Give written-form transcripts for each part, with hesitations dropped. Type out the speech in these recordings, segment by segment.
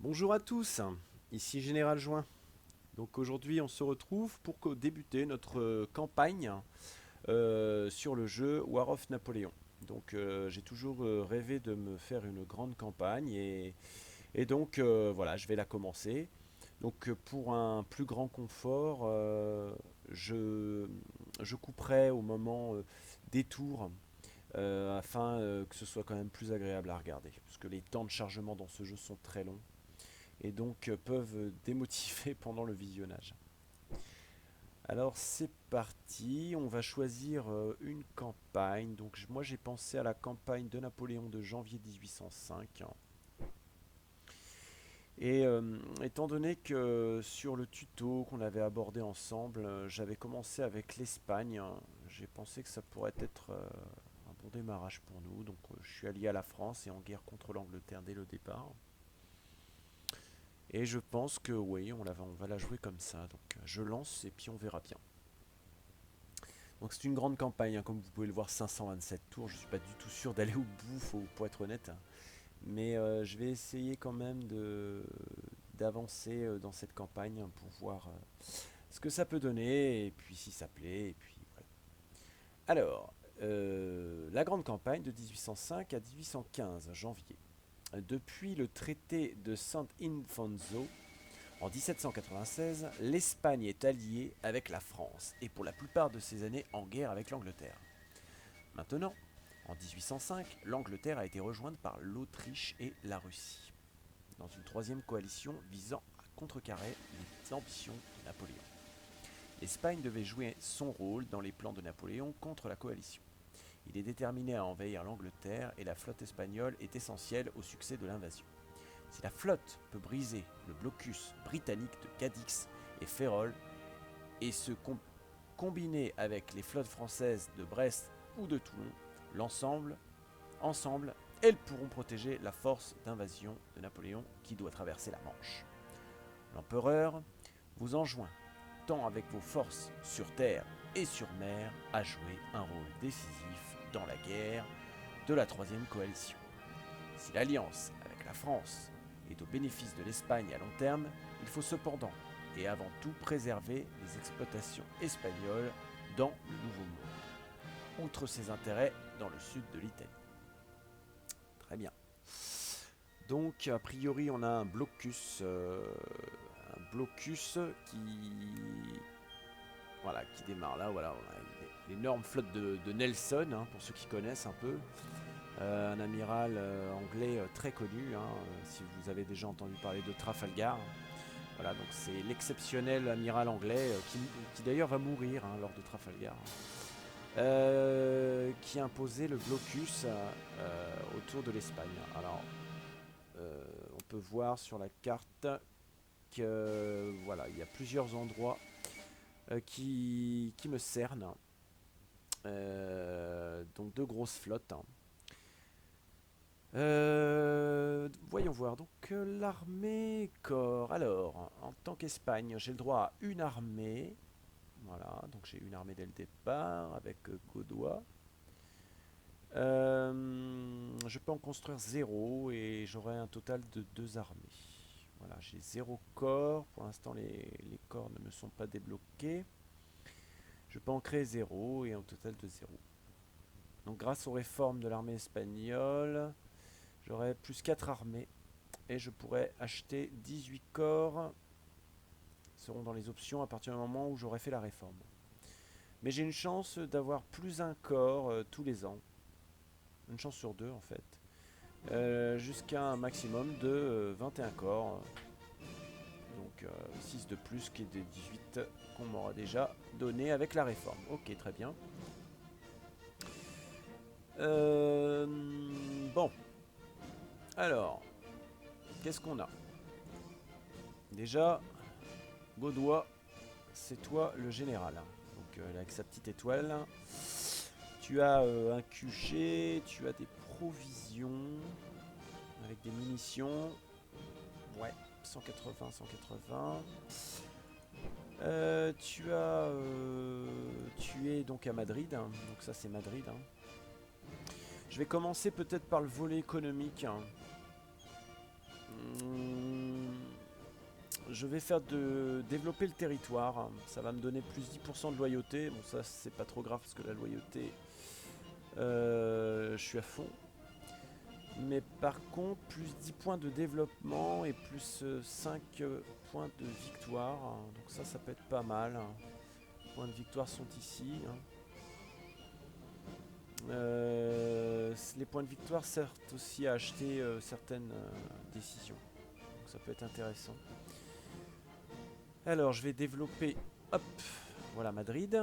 Bonjour à tous, ici Général Join. Donc aujourd'hui on se retrouve pour débuter notre campagne sur le jeu War of Napoléon. Donc j'ai toujours rêvé de me faire une grande campagne et donc voilà, je vais la commencer. Donc pour un plus grand confort, je, je couperai au moment des tours afin que ce soit quand même plus agréable à regarder. Parce que les temps de chargement dans ce jeu sont très longs et donc peuvent démotiver pendant le visionnage. Alors c'est parti, on va choisir une campagne. Donc moi j'ai pensé à la campagne de Napoléon de janvier 1805. Et étant donné que sur le tuto qu'on avait abordé ensemble, j'avais commencé avec l'Espagne, j'ai pensé que ça pourrait être un bon démarrage pour nous. Donc je suis allié à la France et en guerre contre l'Angleterre dès le départ. Et je pense que oui, on va la jouer comme ça. Donc je lance et puis on verra bien. Donc c'est une grande campagne, hein, comme vous pouvez le voir, 527 tours. Je ne suis pas du tout sûr d'aller au bout, pour être honnête. Mais je vais essayer quand même d'avancer dans cette campagne pour voir ce que ça peut donner et puis si ça plaît. Et puis voilà. Alors, la grande campagne de 1805 à 1815, janvier. Depuis le traité de Sant'Ildefonso, en 1796, l'Espagne est alliée avec la France et pour la plupart de ces années en guerre avec l'Angleterre. Maintenant, en 1805, l'Angleterre a été rejointe par l'Autriche et la Russie, dans une troisième coalition visant à contrecarrer les ambitions de Napoléon. L'Espagne devait jouer son rôle dans les plans de Napoléon contre la coalition. Il est déterminé à envahir l'Angleterre et la flotte espagnole est essentielle au succès de l'invasion. Si la flotte peut briser le blocus britannique de Cadix et Ferrol et se combiner avec les flottes françaises de Brest ou de Toulon, ensemble, elles pourront protéger la force d'invasion de Napoléon qui doit traverser la Manche. L'empereur vous enjoint, tant avec vos forces sur terre et sur mer, à jouer un rôle décisif dans la guerre de la troisième coalition. Si l'alliance avec la France est au bénéfice de l'Espagne à long terme, il faut cependant et avant tout préserver les exploitations espagnoles dans le Nouveau Monde, outre ses intérêts dans le sud de l'Italie. Très bien. Donc a priori on a un blocus qui démarre là. Voilà, on a l'énorme flotte de Nelson, hein, pour ceux qui connaissent un peu. Un amiral anglais très connu, hein, si vous avez déjà entendu parler de Trafalgar. Voilà, donc c'est l'exceptionnel amiral anglais qui d'ailleurs va mourir, hein, lors de Trafalgar, qui a imposé le blocus autour de l'Espagne. Alors, on peut voir sur la carte que voilà, il y a plusieurs endroits qui me cernent. Donc deux grosses flottes, hein. Voyons voir. Donc l'armée corps. Alors, en tant qu'Espagne, j'ai le droit à une armée. Voilà, donc j'ai une armée dès le départ avec Gaudois. Je peux en construire zéro et j'aurai un total de deux armées. Voilà, j'ai zéro corps. Pour l'instant, les corps ne me sont pas débloqués. Je peux en créer zéro et un total de zéro. Donc grâce aux réformes de l'armée espagnole, j'aurai plus 4 armées et je pourrais acheter 18 corps. Ils seront dans les options à partir du moment où j'aurai fait la réforme. Mais j'ai une chance d'avoir plus un corps tous les ans. Une chance sur deux en fait. Jusqu'à un maximum de 21 corps. Donc 6 de plus qui est des 18 qu'on m'aura déjà donné avec la réforme. Ok, très bien. Bon. Alors, qu'est-ce qu'on a? Déjà, Gaudois, c'est toi le général. Donc avec sa petite étoile. Tu as un QG, tu as des provisions avec des munitions. Ouais, 180, 180. Tu es donc à Madrid, hein. Donc ça c'est Madrid, hein. Je vais commencer peut-être par le volet économique, hein. je vais faire développer le territoire. Ça va me donner plus 10% de loyauté. Bon, ça, c'est pas trop grave parce que la loyauté, je suis à fond. Mais par contre, plus 10 points de développement et plus 5 points de victoire. Donc ça peut être pas mal. Les points de victoire sont ici. Les points de victoire servent aussi à acheter certaines décisions. Donc ça peut être intéressant. Alors je vais développer, hop, voilà Madrid.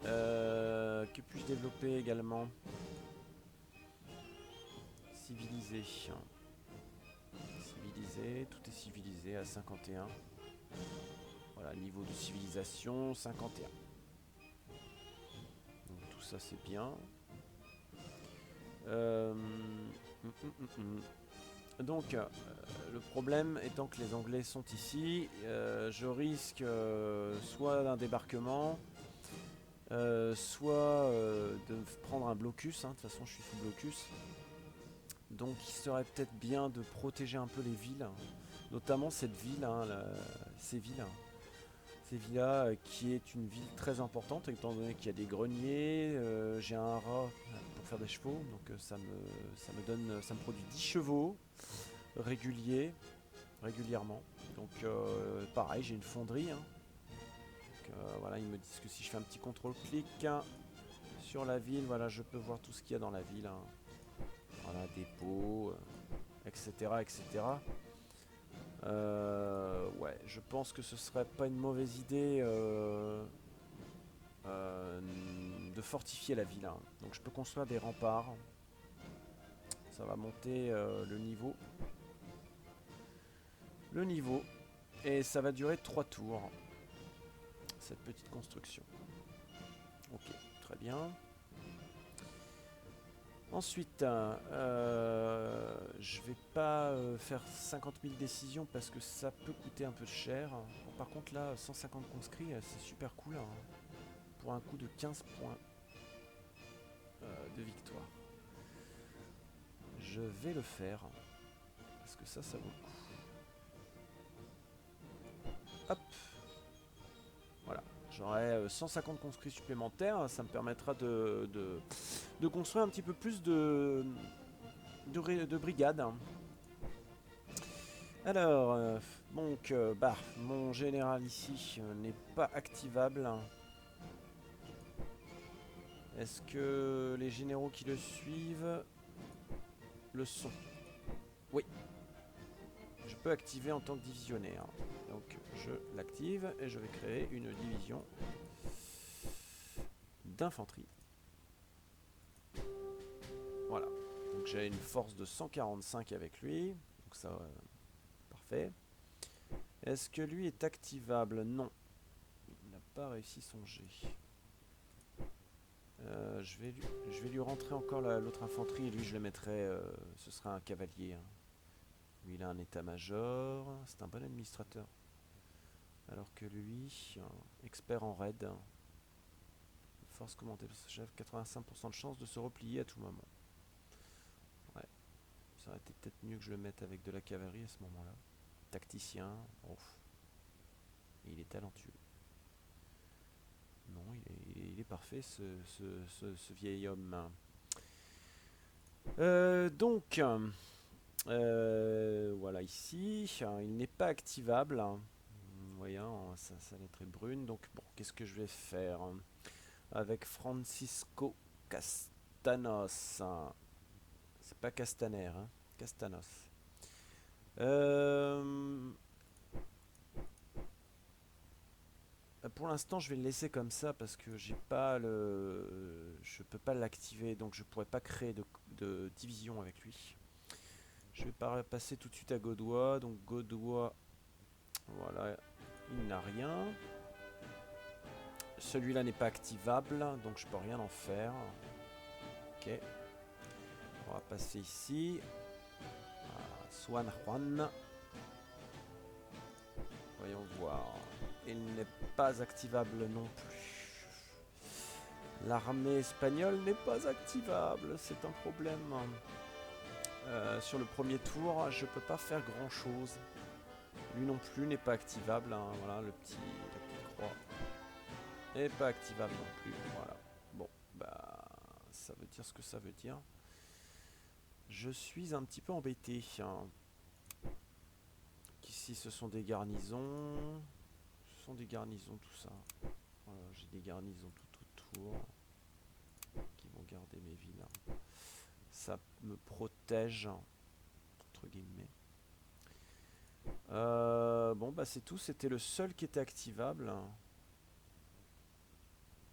Que puis-je développer également? Civilisé. Civilisé, tout est civilisé à 51. Voilà, niveau de civilisation, 51. Donc tout ça c'est bien. Donc le problème étant que les Anglais sont ici, je risque soit d'un débarquement, soit de prendre un blocus. De toute façon je suis sous blocus. Donc il serait peut-être bien de protéger un peu les villes, notamment cette ville, ces villas qui est une ville très importante étant donné qu'il y a des greniers, j'ai un rat pour faire des chevaux, donc ça me produit 10 chevaux régulièrement. Donc pareil, j'ai une fonderie. Donc, voilà, ils me disent que si je fais un petit contrôle-clic sur la ville, voilà, je peux voir tout ce qu'il y a dans la ville. Voilà, dépôt, etc. etc. Ouais, je pense que ce serait pas une mauvaise idée de fortifier la ville. Donc je peux construire des remparts. Ça va monter le niveau. Et ça va durer 3 tours. Cette petite construction. Ok, très bien. Ensuite, je vais pas faire 50 000 décisions parce que ça peut coûter un peu cher. Bon, par contre là, 150 conscrits, c'est super cool. Pour un coût de 15 points de victoire. Je vais le faire. Parce que ça vaut le coup. Hop. Voilà. J'aurai 150 conscrits supplémentaires. Ça me permettra de construire un petit peu plus de brigades. Alors, donc, mon général ici n'est pas activable. Est-ce que les généraux qui le suivent le sont? Oui. Je peux activer en tant que divisionnaire. Donc, je l'active et je vais créer une division d'infanterie. Voilà. Donc, j'ai une force de 145 avec lui. Donc, ça, parfait. Est-ce que lui est activable? Non. Il n'a pas réussi son jet. Je vais lui rentrer encore l'autre infanterie et lui je le mettrai, ce sera un cavalier. Lui il a un état-major, c'est un bon administrateur. Alors que lui, expert en raid, force commandée par ce chef, 85% de chance de se replier à tout moment. Ouais, ça aurait été peut-être mieux que je le mette avec de la cavalerie à ce moment-là. Tacticien, ouf. Il est talentueux. Non, il est parfait ce vieil homme. Donc, voilà ici, il n'est pas activable. Vous voyez, ça lettre est brune. Donc, bon, qu'est-ce que je vais faire avec Francisco Castanos? C'est pas Castaner, hein, Castanos. Pour l'instant, je vais le laisser comme ça parce que j'ai pas je peux pas l'activer, donc je pourrais pas créer de division avec lui. Je vais passer tout de suite à Gaudois. Donc Gaudois, voilà, il n'a rien. Celui-là n'est pas activable, donc je peux rien en faire. Ok. On va passer ici. Swan Juan. Voyons voir. Il n'est pas activable non plus. L'armée espagnole n'est pas activable, c'est un problème. Sur le premier tour, je peux pas faire grand chose. Lui non plus n'est pas activable, hein. Voilà, la petite croix n'est pas activable non plus. Voilà. Bon, bah, ça veut dire ce que ça veut dire. Je suis un petit peu embêté, hein. Ici, ce sont des garnisons. Ce sont des garnisons, tout ça. Voilà, j'ai des garnisons tout autour qui vont garder mes villes. Ça me protège, entre guillemets. Bon, bah c'est tout. C'était le seul qui était activable.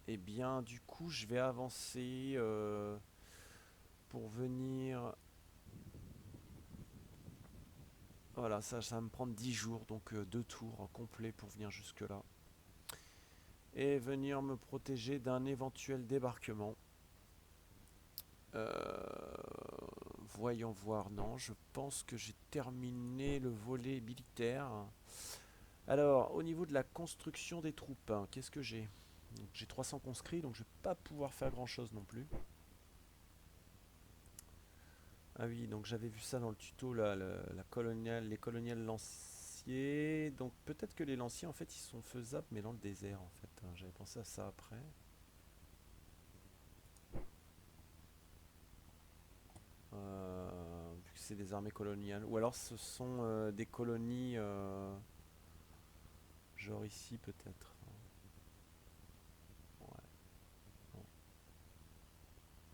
Et bien, du coup, je vais avancer pour venir... Voilà, ça va me prendre 10 jours, donc 2 tours complets pour venir jusque là. Et venir me protéger d'un éventuel débarquement. Voyons voir, non, je pense que j'ai terminé le volet militaire. Alors, au niveau de la construction des troupes, hein, qu'est-ce que j'ai? J'ai 300 conscrits, donc je vais pas pouvoir faire grand chose non plus. Ah oui, donc j'avais vu ça dans le tuto, là, les coloniales lanciers. Donc peut-être que les lanciers, en fait, ils sont faisables, mais dans le désert, en fait, hein. J'avais pensé à ça après. Vu que c'est des armées coloniales. Ou alors ce sont des colonies, genre ici peut-être. Ouais. Bon.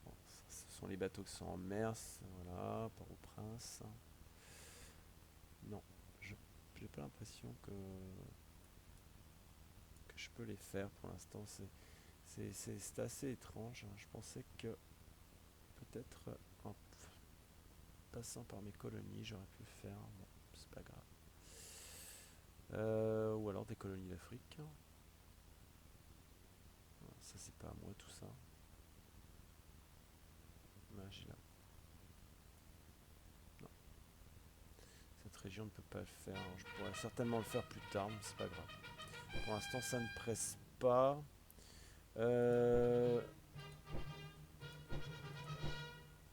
Bon, ça, ce sont les bateaux qui sont en mer, voilà, Port-au-Prince. Non, je j'ai pas l'impression que je peux les faire pour l'instant. C'est assez étrange, hein. Je pensais que peut-être en passant par mes colonies, j'aurais pu le faire. Bon, c'est pas grave. Ou alors des colonies d'Afrique. Ça, c'est pas à moi tout ça. Magie là. Non. Cette région ne peut pas le faire. Alors, je pourrais certainement le faire plus tard, mais c'est pas grave. Pour l'instant, ça ne presse pas.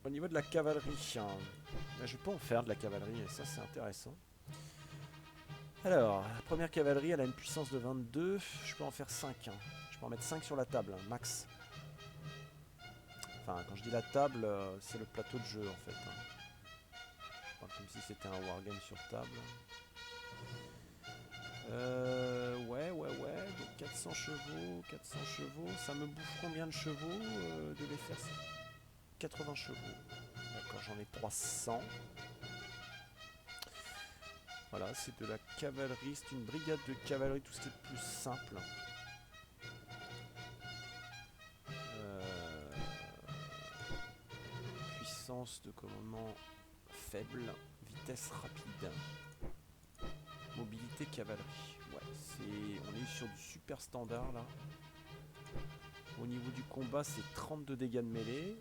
Au niveau de la cavalerie, hein, je peux en faire de la cavalerie, et ça c'est intéressant. Alors, la première cavalerie, elle a une puissance de 22. Je peux en faire 5. Hein. Je peux en mettre 5 sur la table, hein, max. Enfin, quand je dis la table, c'est le plateau de jeu en fait. Hein. Pas comme si c'était un wargame sur table. Ouais. Donc 400 chevaux, 400 chevaux. Ça me bouffe combien de chevaux de les faire 80 chevaux. D'accord, j'en ai 300. Voilà, c'est de la cavalerie. C'est une brigade de cavalerie, tout ce qui est plus simple. Puissance de commandement faible. Vitesse rapide. Mobilité cavalerie. Ouais, on est sur du super standard là. Au niveau du combat, c'est 32 dégâts de mêlée.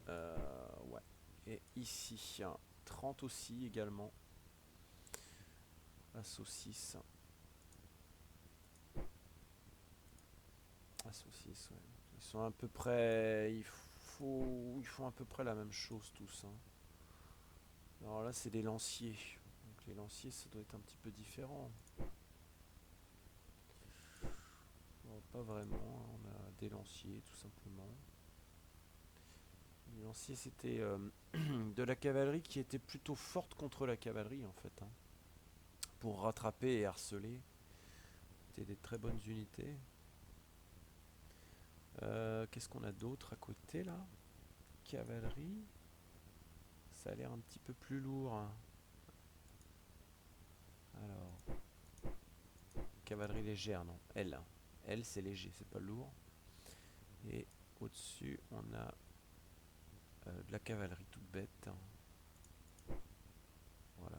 Ouais. Et ici, 30 aussi également. Assaut 6. Assaut 6, ouais. Ils sont à peu près... Ils font à peu près la même chose tous. Hein. Alors là, c'est des lanciers. Donc les lanciers, ça doit être un petit peu différent. Bon, pas vraiment. Hein. On a des lanciers, tout simplement. Les lanciers, c'était de la cavalerie qui était plutôt forte contre la cavalerie, en fait. Hein. Pour rattraper et harceler. C'était des très bonnes unités. Qu'est-ce qu'on a d'autre à côté, là? Cavalerie. Ça a l'air un petit peu plus lourd. Hein. Alors, cavalerie légère, non. L. L, c'est léger, c'est pas lourd. Et au-dessus, on a de la cavalerie toute bête. Voilà,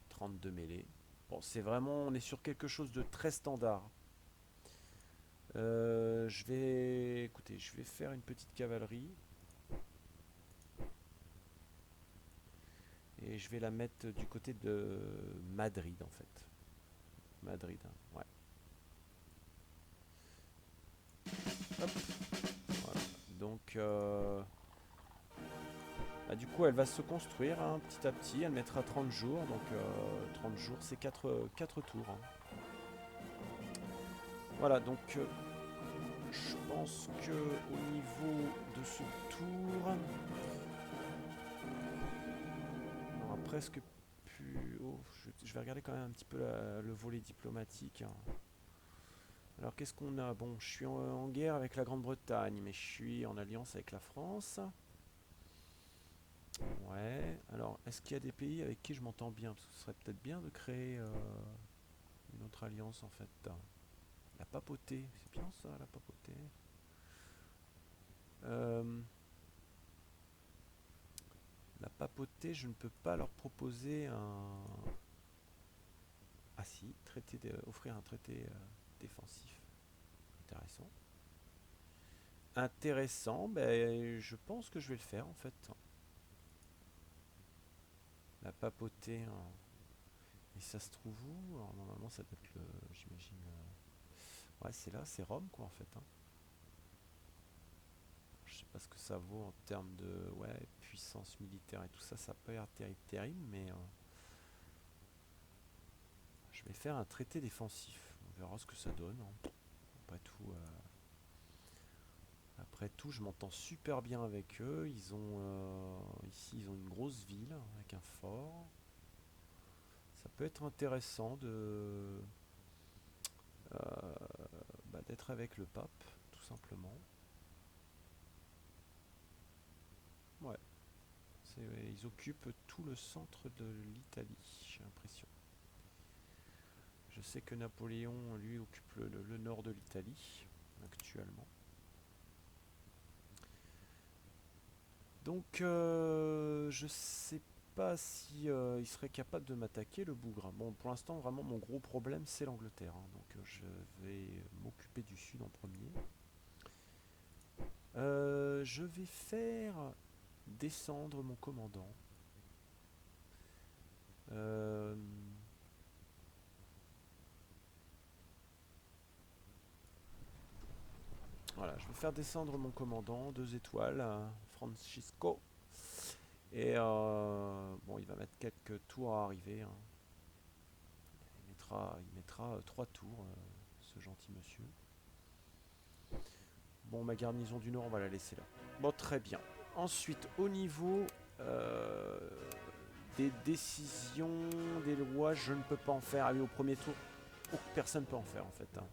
32 mêlées. Bon, c'est vraiment, on est sur quelque chose de très standard. Écoutez, je vais faire une petite cavalerie. Et je vais la mettre du côté de Madrid, en fait. Madrid, hein, ouais. Hop. Voilà. Donc, Bah, du coup, elle va se construire hein, petit à petit. Elle mettra 30 jours. Donc 30 jours, c'est 4 tours. Hein. Voilà, donc je pense que au niveau de ce tour, on aura presque pu... Oh, je vais regarder quand même un petit peu le volet diplomatique. Hein. Alors qu'est-ce qu'on a? Bon, je suis en guerre avec la Grande-Bretagne, mais je suis en alliance avec la France. Ouais, alors est-ce qu'il y a des pays avec qui je m'entends bien? Parce que ce serait peut-être bien de créer une autre alliance en fait. La papauté, c'est bien ça, la papauté. Euh, la papauté, je ne peux pas leur proposer un... Ah si, offrir un traité défensif. Intéressant. Intéressant, ben, je pense que je vais le faire en fait. La papauté, hein. Et ça se trouve où? Alors normalement ça doit être le... J'imagine... Ouais, c'est là, c'est Rome quoi en fait. Hein. Je sais pas ce que ça vaut en termes de ouais, puissance militaire et tout ça, ça peut être terrible, mais je vais faire un traité défensif. On verra ce que ça donne. Hein. Après tout, je m'entends super bien avec eux. Ils ont ici, ils ont une grosse ville avec un fort. Ça peut être intéressant de d'être avec le pape, tout simplement. Ouais, ils occupent tout le centre de l'Italie, j'ai l'impression. Je sais que Napoléon, lui, occupe le nord de l'Italie, actuellement. Donc, je sais pas si il serait capable de m'attaquer, le bougre. Bon, pour l'instant, vraiment, mon gros problème, c'est l'Angleterre. Hein. Donc, je vais m'occuper du sud en premier. Je vais faire descendre mon commandant. Euh, Voilà, je vais faire descendre mon commandant, 2 étoiles, Francisco. Et bon, il va mettre quelques tours à arriver. Hein. Il mettra 3 tours, ce gentil monsieur. Bon, ma garnison du Nord, on va la laisser là. Bon, très bien. Ensuite, au niveau euh, des décisions, des lois, je ne peux pas en faire. Ah oui, au premier tour, personne ne peut en faire en fait. Hein.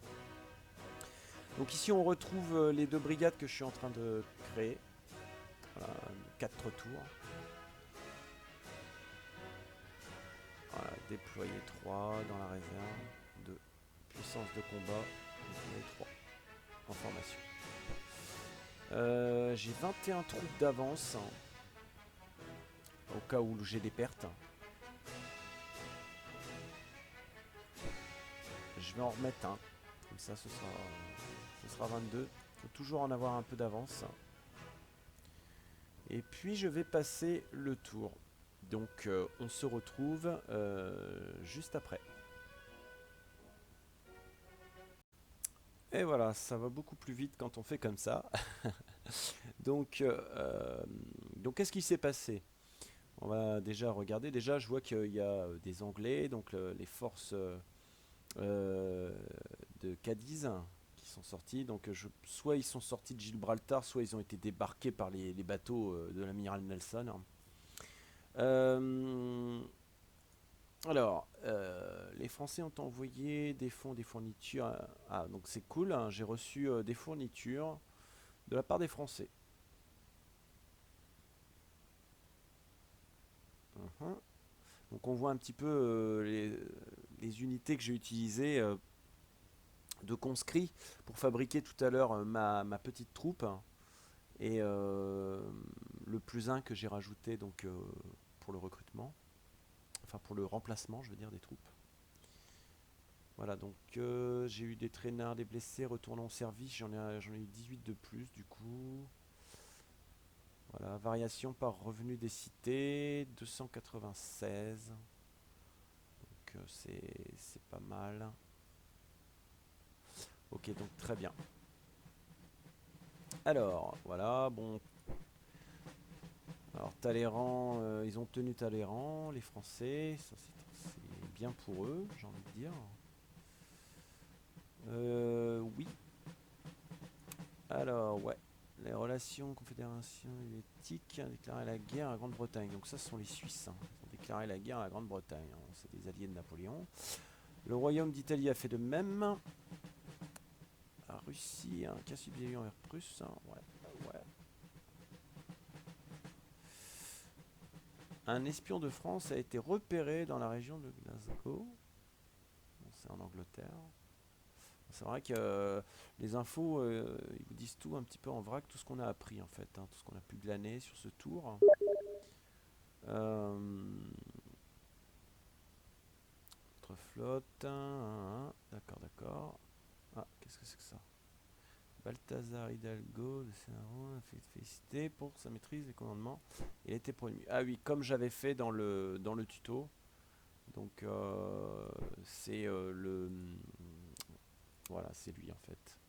Donc ici, on retrouve les 2 brigades que je suis en train de créer. Voilà, 4 tours. Voilà, déployer 3 dans la réserve. 2. Puissance de combat. Déployer 3 en formation. J'ai 21 troupes d'avance. Hein, au cas où j'ai des pertes. Je vais en remettre un. Comme ça, ce sera 22. Il faut toujours en avoir un peu d'avance. Et puis, je vais passer le tour. Donc, on se retrouve juste après. Et voilà, ça va beaucoup plus vite quand on fait comme ça. donc, qu'est-ce qui s'est passé? On va déjà regarder. Déjà, je vois qu'il y a des Anglais, donc les forces de Cadiz qui sont sortis. Donc, soit ils sont sortis de Gibraltar, soit ils ont été débarqués par les bateaux de l'amiral Nelson. Euh, alors, les Français ont envoyé des fonds, des fournitures. Ah, donc c'est cool. Hein, j'ai reçu des fournitures de la part des Français. Mhm. Donc on voit un petit peu les unités que j'ai utilisées de conscrits pour fabriquer tout à l'heure ma petite troupe et le plus un que j'ai rajouté donc pour le recrutement, enfin pour le remplacement je veux dire des troupes. Voilà donc j'ai eu des traînards, des blessés retournant au service, j'en ai eu 18 de plus du coup. Voilà, variation par revenu des cités, 296. Donc c'est pas mal. Ok, donc très bien. Alors, voilà, bon. Alors Talleyrand, ils ont tenu Talleyrand, les Français, ça c'est bien pour eux, j'ai envie de dire. Oui. Alors, ouais. Les relations confédération helvétique a déclaré la guerre à la Grande-Bretagne. Donc ça, ce sont les Suisses. Hein. Ils ont déclaré la guerre à la Grande-Bretagne. Hein. C'est des alliés de Napoléon. Le royaume d'Italie a fait de même. La Russie a un cas subsidiaire envers Prusse. Hein. Ouais, ouais. Un espion de France a été repéré dans la région de Glasgow. Bon, c'est en Angleterre. C'est vrai que les infos, ils vous disent tout un petit peu en vrac, tout ce qu'on a appris en fait, hein, tout ce qu'on a pu glaner sur ce tour. Euh, Notre flotte, d'accord, d'accord. Ah, qu'est-ce que c'est que ça? Balthazar Hidalgo de Sénaro a fait féliciter pour sa maîtrise des commandements. Il a été promu. Ah oui, comme j'avais fait dans le tuto. Donc c'est voilà, c'est lui en fait.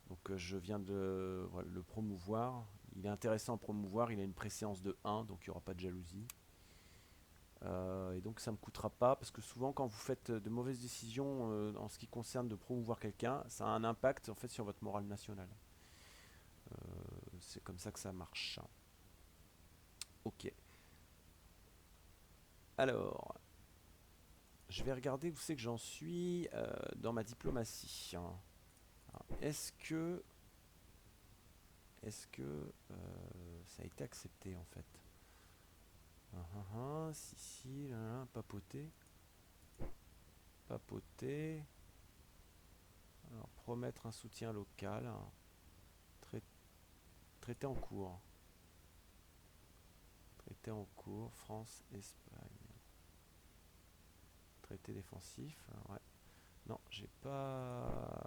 Donc je viens de voilà, le promouvoir. Il est intéressant à promouvoir, il a une préséance de 1, donc il n'y aura pas de jalousie. Et donc ça ne me coûtera pas, parce que souvent quand vous faites de mauvaises décisions en ce qui concerne de promouvoir quelqu'un, ça a un impact en fait sur votre morale nationale. C'est comme ça que ça marche. Ok. Alors, je vais regarder où c'est que j'en suis dans ma diplomatie. Est-ce que ça a été accepté en fait? Si, papoter. Papoter. Alors, promettre un soutien local. Traité en cours. Traité en cours. France, Espagne. Traité défensif. Ouais. Non, j'ai pas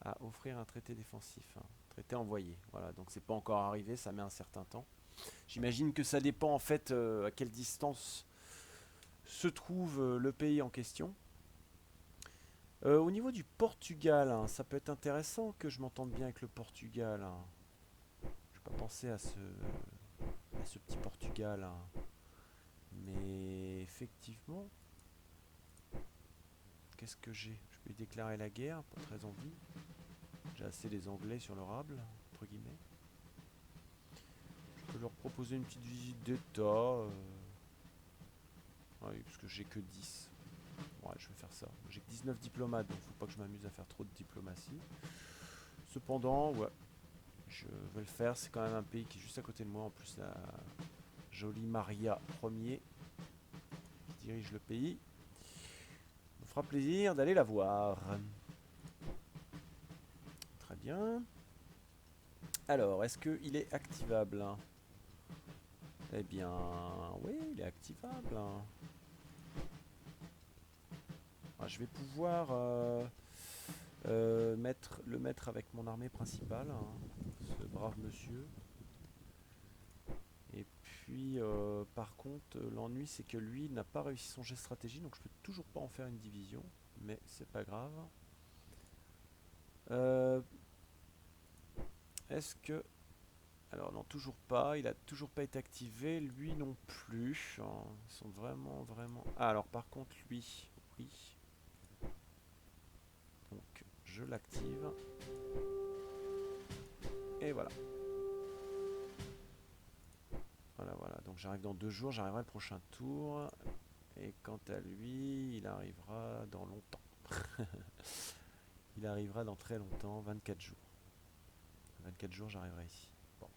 à offrir un traité défensif. Traité envoyé. Voilà, donc c'est pas encore arrivé, ça met un certain temps. J'imagine que ça dépend en fait à quelle distance se trouve le pays en question. Au niveau du Portugal, hein, ça peut être intéressant que je m'entende bien avec le Portugal. Hein. Je n'ai pas pensé à ce petit Portugal. Hein. Mais effectivement, qu'est-ce que j'ai? Je peux lui déclarer la guerre, pas très envie. J'ai assez des Anglais sur le rable, entre guillemets. Je peux leur proposer une petite visite d'État. Oui, parce que j'ai que 10. Ouais, je vais faire ça. J'ai que 19 diplomates, donc faut pas que je m'amuse à faire trop de diplomatie. Cependant, ouais, je vais le faire. C'est quand même un pays qui est juste à côté de moi. En plus, la jolie Maria Ier qui dirige le pays. Ça me fera plaisir d'aller la voir. Très bien. Alors, est-ce qu'il est activable? Eh bien, oui, il est activable. Ah, je vais pouvoir le mettre avec mon armée principale, ce brave monsieur. Et puis, par contre, l'ennui, c'est que lui n'a pas réussi son jet de stratégie, donc je peux toujours pas en faire une division, mais c'est pas grave. Euh, Est-ce que... Alors non, toujours pas, il a toujours pas été activé, lui non plus. Hein. Ils sont vraiment, vraiment... Ah, alors par contre, lui, oui. Donc, je l'active. Et voilà. Voilà, voilà. Donc j'arrive dans 2 jours, j'arriverai le prochain tour. Et quant à lui, il arrivera dans longtemps. Il arrivera dans très longtemps, 24 jours. 24 jours, j'arriverai ici. Bon,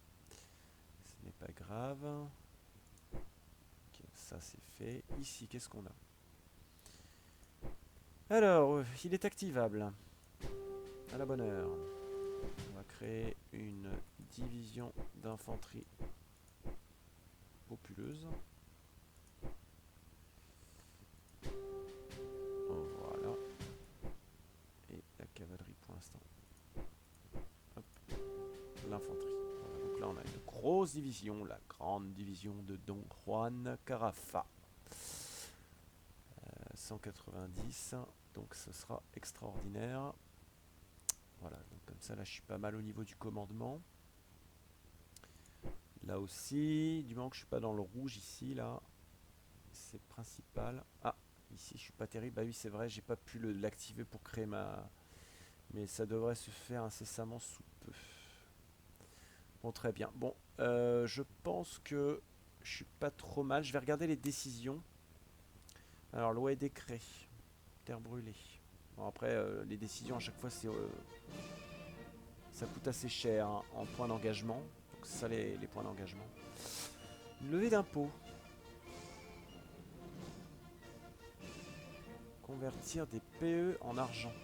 ce n'est pas grave. Ok, ça c'est fait. Ici, qu'est-ce qu'on a? Alors, il est activable. À la bonne heure. On va créer une division d'infanterie populeuse. Voilà. Et la cavalerie pour l'instant. Hop. L'infanterie. Voilà. Donc là, on a une grosse division, la grande division de Don Juan Carafa. 190. Donc ce sera extraordinaire. Voilà, donc comme ça là je suis pas mal au niveau du commandement. Là aussi, du moment que je suis pas dans le rouge ici, là, c'est principal. Ah, ici je suis pas terrible. Bah oui, c'est vrai, j'ai pas pu l'activer pour créer ma... Mais ça devrait se faire incessamment sous peu. Bon, très bien. Bon, je pense que je suis pas trop mal. Je vais regarder les décisions. Alors, loi et décret. Terre brûlée. Bon, après, les décisions à chaque fois, ça coûte assez cher hein, en points d'engagement. Donc, c'est ça les points d'engagement. Levée d'impôts. Convertir des PE en argent.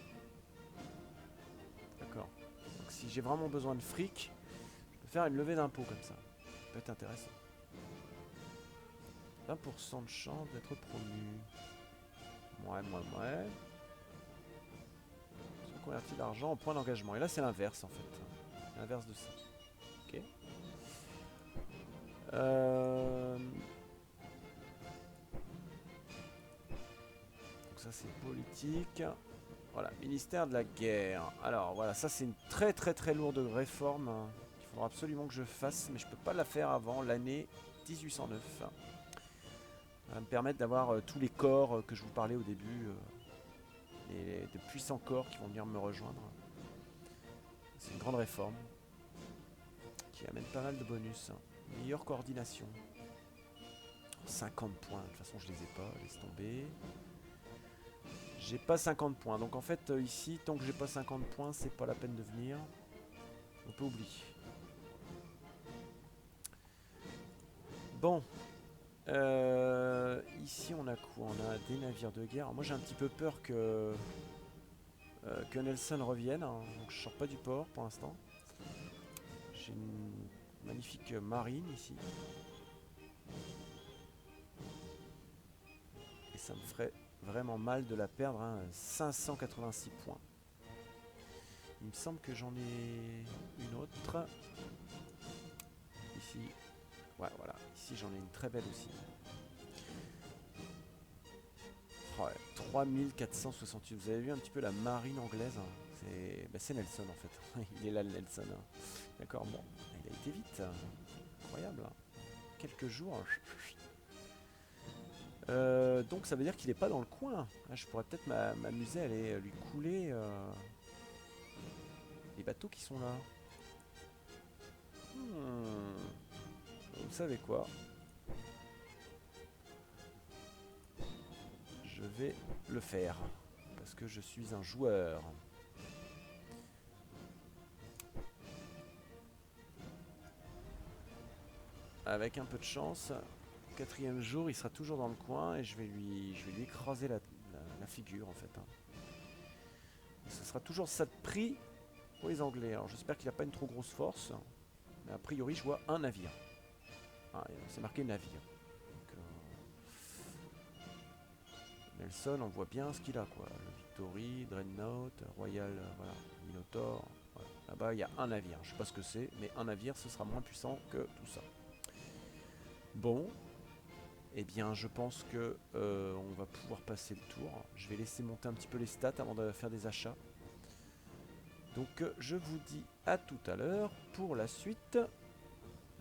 D'accord. Donc, si j'ai vraiment besoin de fric, je peux faire une levée d'impôts comme ça. Ça peut être intéressant. 20% de chance d'être promu. Ouais. On convertit l'argent en points d'engagement. Et là, c'est l'inverse en fait. L'inverse de ça. Ok. Donc ça, c'est politique. Voilà, ministère de la guerre. Alors voilà, ça c'est une très lourde réforme hein, qu'il faudra absolument que je fasse, mais je peux pas la faire avant l'année 1809. Ça va me permettre d'avoir tous les corps que je vous parlais au début, de puissants corps qui vont venir me rejoindre. C'est une grande réforme qui amène pas mal de bonus. Hein. Meilleure coordination. 50 points, de toute façon je les ai pas, laisse tomber. J'ai pas 50 points, donc en fait ici, tant que j'ai pas 50 points, c'est pas la peine de venir. On peut oublier. Bon. Ici on a quoi? On a des navires de guerre. Alors, moi j'ai un petit peu peur que Nelson revienne, hein, donc je sors pas du port pour l'instant. J'ai une magnifique marine ici. Et ça me ferait vraiment mal de la perdre, hein, 586 points. Il me semble que j'en ai une autre. Ici. Ouais, voilà. Ici j'en ai une très belle aussi. Ouais, 3468. Vous avez vu un petit peu la marine anglaise hein. C'est Nelson en fait. Il est là le Nelson. Hein. D'accord, bon. Il a été vite. Incroyable. Hein. Quelques jours. Donc ça veut dire qu'il n'est pas dans le coin. Ah, je pourrais peut-être m'amuser à aller lui couler les bateaux qui sont là. Vous savez quoi? Je vais le faire. Parce que je suis un joueur. Avec un peu de chance, au quatrième jour, il sera toujours dans le coin et je vais lui écraser la figure en fait. Hein. Ce sera toujours ça de prix pour les Anglais. Alors j'espère qu'il n'a pas une trop grosse force. Mais a priori, je vois un navire. Ah, c'est marqué navire. Donc, Nelson, on voit bien ce qu'il a quoi. Le Victory, Dreadnought, Royal, voilà, Minotaur. Voilà. Là-bas, il y a un navire. Je sais pas ce que c'est, mais un navire, ce sera moins puissant que tout ça. Bon, eh bien, je pense que on va pouvoir passer le tour. Je vais laisser monter un petit peu les stats avant de faire des achats. Donc, je vous dis à tout à l'heure pour la suite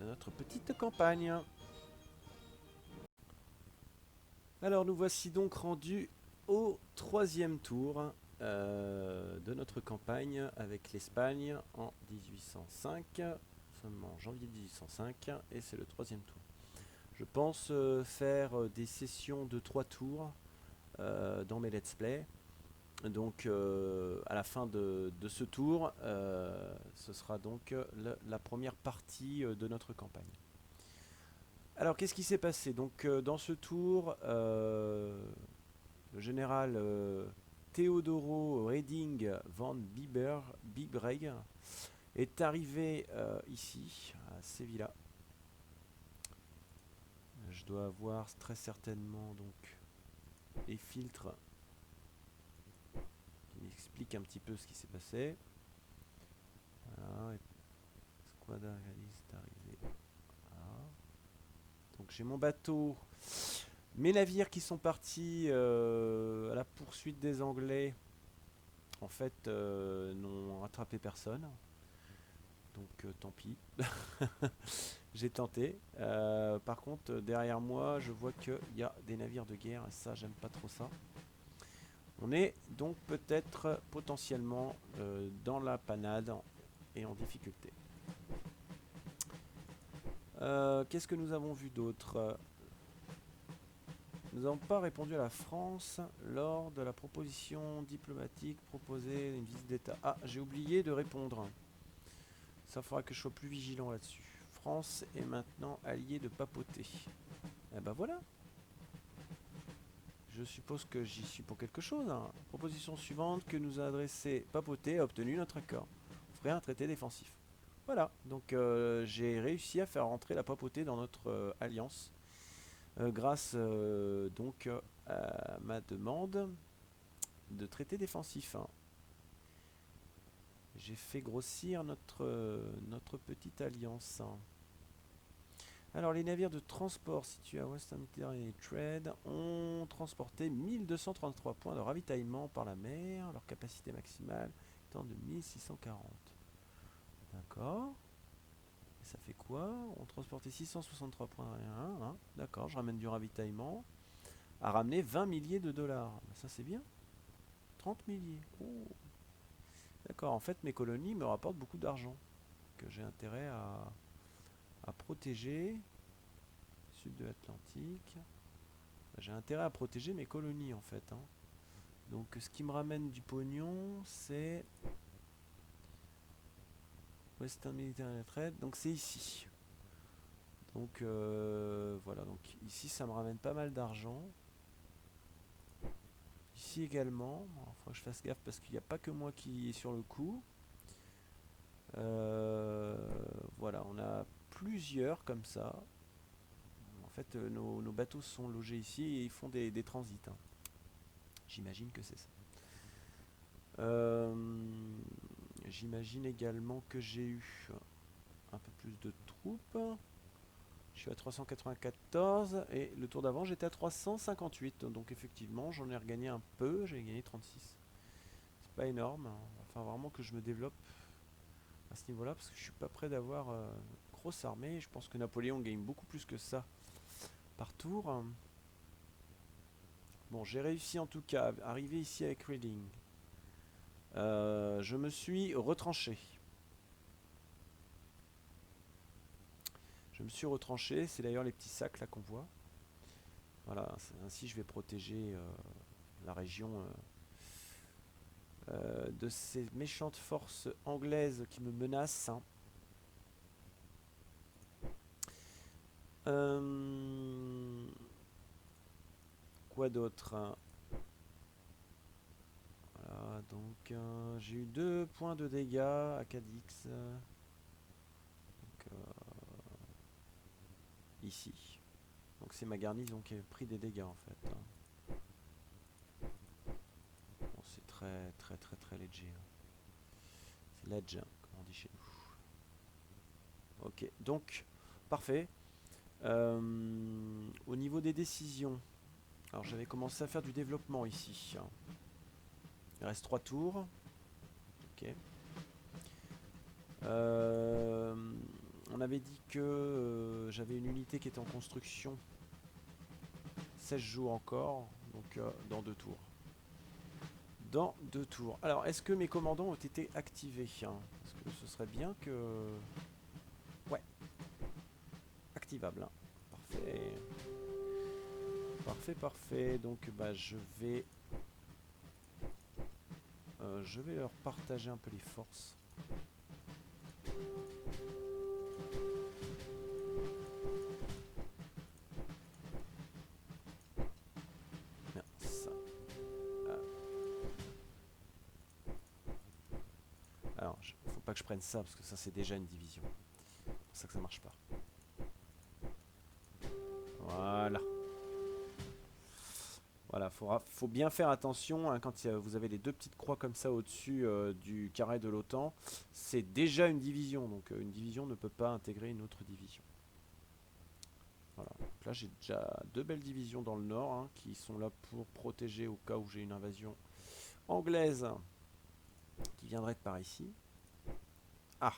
de notre petite campagne. Alors, nous voici donc rendus au troisième tour de notre campagne avec l'Espagne en 1805. Nous sommes en janvier 1805 et c'est le troisième tour. Je pense faire des sessions de 3 tours dans mes let's play. Donc à la fin de ce tour, ce sera donc la première partie de notre campagne. Alors qu'est-ce qui s'est passé? Donc dans ce tour, le général Teodoro Reding van Bibreg est arrivé ici, à Sevilla. Je dois avoir très certainement donc les filtres qui expliquent un petit peu ce qui s'est passé. Voilà, Squadra réaliste arrivé. Voilà. Donc j'ai mon bateau, mes navires qui sont partis à la poursuite des Anglais, en fait, n'ont attrapé personne. Donc tant pis. J'ai tenté. Par contre, derrière moi, je vois qu'il y a des navires de guerre. Et ça, j'aime pas trop ça. On est donc peut-être potentiellement dans la panade et en difficulté. Qu'est-ce que nous avons vu d'autre? Nous n'avons pas répondu à la France lors de la proposition diplomatique proposée d'une visite d'État. Ah, j'ai oublié de répondre. Ça fera que je sois plus vigilant là-dessus. France est maintenant alliée de papauté. Eh ben voilà. Je suppose que j'y suis pour quelque chose. Hein. Proposition suivante que nous a adressée papauté a obtenu notre accord. On ferait un traité défensif. Voilà. Donc j'ai réussi à faire rentrer la papauté dans notre alliance. Grâce donc à ma demande de traité défensif. Hein. J'ai fait grossir notre petite alliance. Hein. Alors les navires de transport situés à Western Mediterranean Trade ont transporté 1233 points de ravitaillement par la mer, leur capacité maximale étant de 1640. D'accord. Et ça fait quoi? On transportait 663 points. Hein. D'accord, je ramène du ravitaillement. À ramener 20 milliers de dollars. Ça c'est bien. 30 milliers. Oh. D'accord, en fait mes colonies me rapportent beaucoup d'argent. Que j'ai intérêt à protéger. Sud de l'Atlantique. J'ai intérêt à protéger mes colonies en fait. Hein. Donc ce qui me ramène du pognon, c'est Western Mediterranean Trade. Donc c'est ici. Donc voilà. Donc ici ça me ramène pas mal d'argent. Ici également. Il faudra que je fasse gaffe parce qu'il n'y a pas que moi qui est sur le coup. Voilà, on a plusieurs comme ça. En fait, nos bateaux sont logés ici et ils font des transits. Hein. J'imagine que c'est ça. J'imagine également que j'ai eu un peu plus de troupes. Je suis à 394 et le tour d'avant j'étais à 358. Donc effectivement j'en ai regagné un peu, j'ai gagné 36. C'est pas énorme. Il va falloir vraiment que je me développe à ce niveau-là parce que je suis pas prêt d'avoir une grosse armée. Je pense que Napoléon gagne beaucoup plus que ça par tour. Bon, j'ai réussi en tout cas à arriver ici avec Reading. Je me suis retranché. C'est d'ailleurs les petits sacs là qu'on voit. Voilà, ainsi je vais protéger la région de ces méchantes forces anglaises qui me menacent. Hein. Quoi d'autre? Voilà, donc j'ai eu 2 points de dégâts à Cadix. Donc, ici. Donc c'est ma garnison qui a pris des dégâts en fait. Hein. Bon, c'est très très très très léger. Hein. C'est ledge, comme on dit chez nous. Ok, donc parfait. Au niveau des décisions, alors j'avais commencé à faire du développement ici. Il reste 3 tours. Ok. On avait dit que j'avais une unité qui était en construction 16 jours encore, donc dans 2 tours. Dans 2 tours. Alors, est-ce que mes commandants ont été activés? Parce que ce serait bien que... Ouais. Activable. Hein. Parfait. Parfait, parfait. Donc, bah, je vais leur partager un peu les forces. Alors, faut pas que je prenne ça parce que ça c'est déjà une division. C'est pour ça que ça marche pas. Voilà. Voilà, faut bien faire attention hein, quand vous avez les 2 petites croix comme ça au-dessus du carré de l'OTAN. C'est déjà une division, donc une division ne peut pas intégrer une autre division. Voilà. Donc là j'ai déjà 2 belles divisions dans le nord hein, qui sont là pour protéger au cas où j'ai une invasion anglaise qui viendrait de par ici. Ah,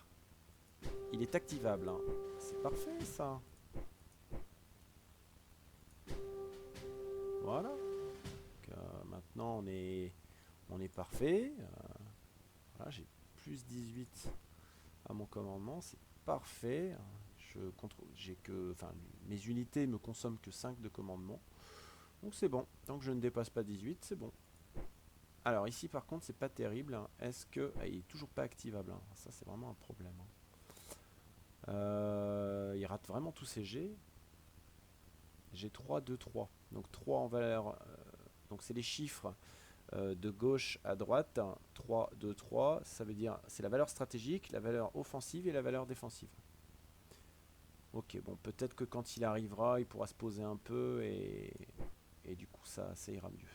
il est activable. Hein. C'est parfait ça. Voilà. Donc, maintenant on est parfait. Voilà, j'ai plus 18 à mon commandement, c'est parfait. Enfin, mes unités me consomment que 5 de commandement. Donc c'est bon. Tant que je ne dépasse pas 18, c'est bon. Alors ici par contre c'est pas terrible. Hein. Est-ce que... Ah, il est toujours pas activable. Hein. Ça c'est vraiment un problème. Hein. Il rate vraiment tous ses jets. J'ai 3, 2, 3. Donc 3 en valeur... donc c'est les chiffres de gauche à droite. 3, 2, 3. Ça veut dire... C'est la valeur stratégique, la valeur offensive et la valeur défensive. Ok, bon, peut-être que quand il arrivera, il pourra se poser un peu et du coup, ça ira mieux.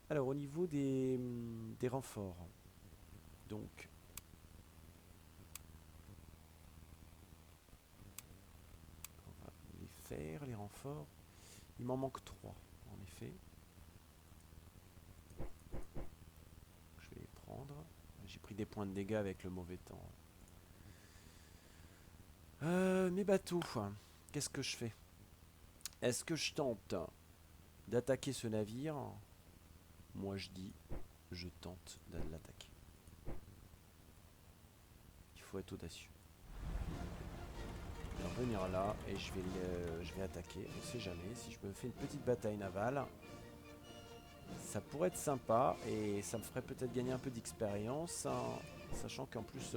Alors, au niveau des renforts, donc, on va les faire, les renforts. Il m'en manque 3, en effet. Je vais les prendre. J'ai pris des points de dégâts avec le mauvais temps. Mes bateaux, qu'est-ce que je fais? Est-ce que je tente d'attaquer ce navire? Moi je dis, je tente de l'attaquer. Il faut être audacieux. Je vais revenir là et je vais attaquer. On sait jamais. Si je me fais une petite bataille navale, ça pourrait être sympa et ça me ferait peut-être gagner un peu d'expérience. Hein, sachant qu'en plus,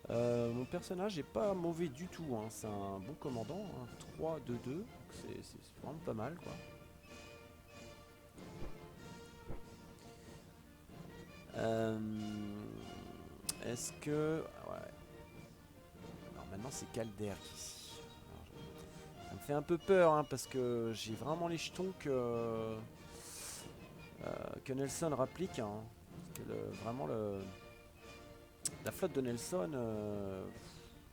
mon personnage est pas mauvais du tout. Hein, c'est un bon commandant. Hein, 3, 2, 2. C'est vraiment pas mal quoi. Est-ce que... Ouais. Alors maintenant c'est Calder ici. Ça me fait un peu peur hein, parce que j'ai vraiment les jetons que Nelson rapplique. Hein. Parce que vraiment la flotte de Nelson,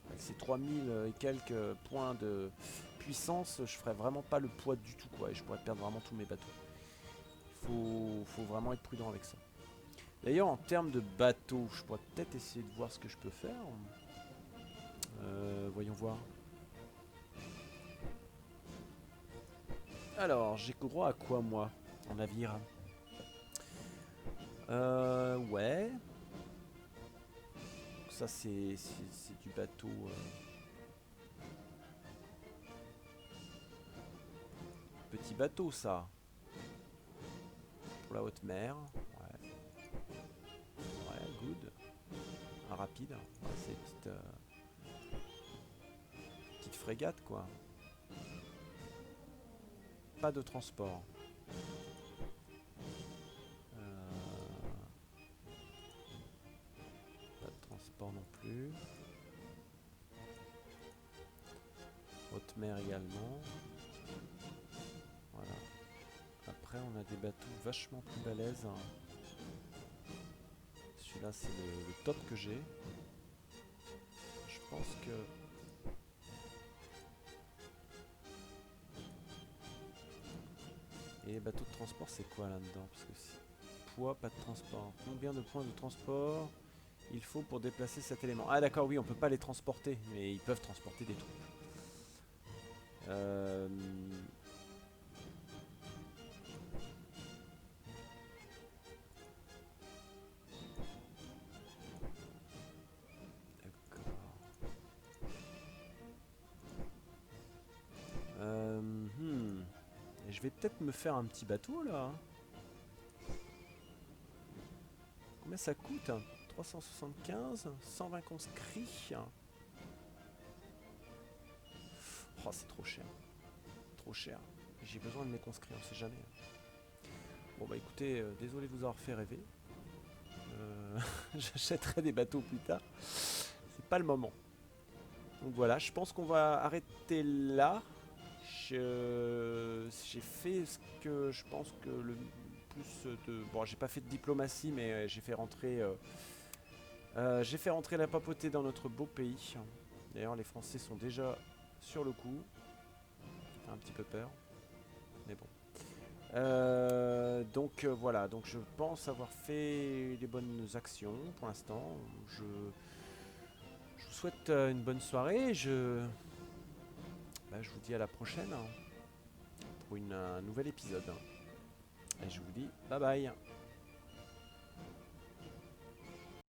avec ses 3000 et quelques points de puissance, je ferais vraiment pas le poids du tout quoi, et je pourrais perdre vraiment tous mes bateaux. Faut vraiment être prudent avec ça. D'ailleurs en termes de bateaux, je pourrais peut-être essayer de voir ce que je peux faire. Voyons voir. Alors, j'ai droit à quoi moi en navire? Ouais. Ça c'est du bateau. Petit bateau ça. Pour la haute mer. Ouais. Ouais, good. Un rapide. Ouais, c'est une petite frégate quoi. Pas de transport. Pas de transport non plus. Haute mer également. Voilà. Après on a des bateaux vachement plus balèzes. Celui-là c'est le top que j'ai. Je pense que... Et les bateaux de transport c'est quoi là-dedans? Parce que poids, pas de transport. Combien de points de transport il faut pour déplacer cet élément? Ah d'accord, oui, on peut pas les transporter, mais ils peuvent transporter des troupes. Je vais peut-être me faire un petit bateau là. Combien ça coûte? 375, 120 conscrits. Oh, c'est trop cher. Trop cher. J'ai besoin de mes conscrits, on sait jamais. Bon bah écoutez, désolé de vous avoir fait rêver. J'achèterai des bateaux plus tard. C'est pas le moment. Donc voilà, je pense qu'on va arrêter là. J'ai fait ce que je pense que le plus de... Bon, j'ai pas fait de diplomatie, mais j'ai fait rentrer la papauté dans notre beau pays. D'ailleurs, les Français sont déjà sur le coup. Ça fait un petit peu peur, mais bon. Donc voilà, donc je pense avoir fait les bonnes actions pour l'instant. souhaite une bonne soirée. Je vous dis à la prochaine hein, pour un nouvel épisode. Et je vous dis bye bye.